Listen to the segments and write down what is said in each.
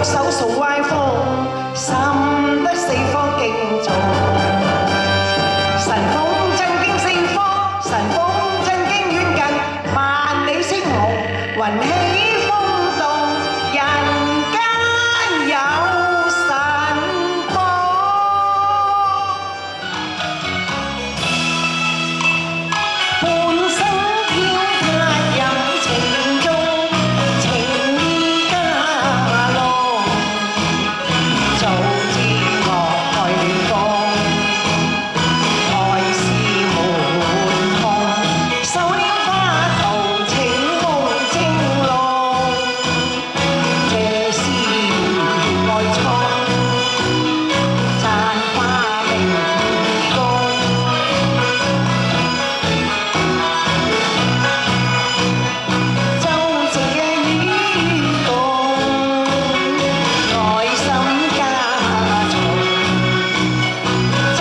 玉手掃歪風，深得四方敬重。神風震驚四方，神風震驚遠近，萬里星紅，雲起風動，人間有神光。半生飄泊任情中，情意加濃，早知我愛亂放，愛是滿空，受了花頭情夢正濃，這是愛錯，簪花明宮。周夕嘅與共，愛心加重。周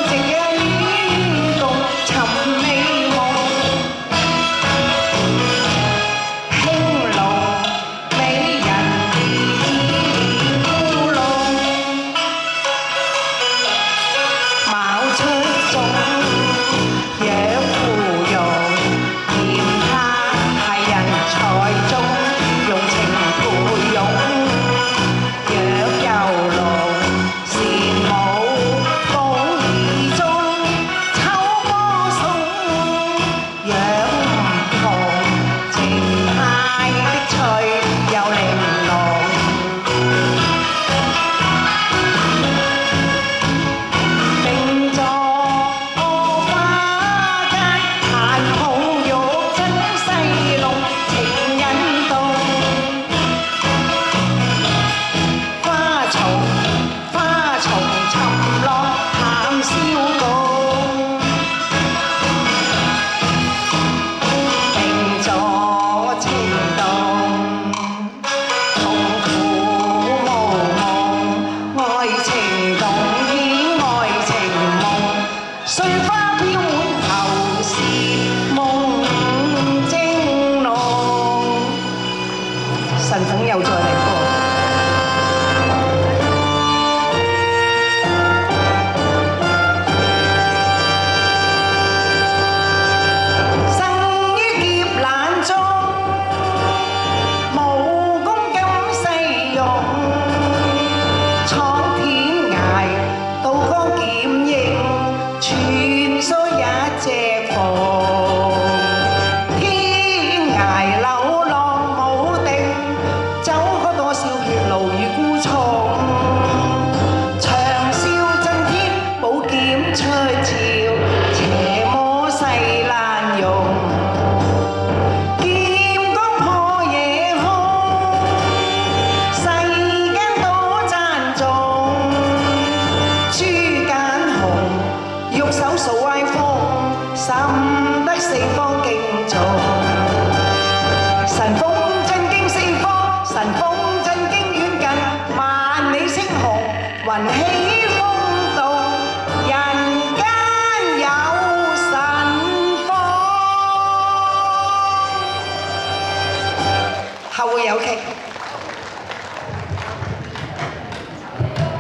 夕嘅與共，尋美夢。興隆美人兒烏龍，貌出眾，若芙蓉。嫌他係人才中，用情培養。若遊龍，羨慕風兒中，秋波送。若唔同，情態的趣又玲瓏。並坐花間，閒抱玉真細濃，情引動。花叢沉落談笑共，並坐情動，痛苦無夢，愛情動顯愛情夢，碎花飄滿頭是夢正濃。神鳳又再嚟過。生於劫難中，無功今世用，闖天涯，渡江劍影，穿梭一隻鳳。天涯流浪無定，走過多少血路與孤蟲。長嘯震天，寶劍出鞘，邪魔勢難容。劍光破夜空，世間多讚頌。朱間紅，玉手掃歪風，深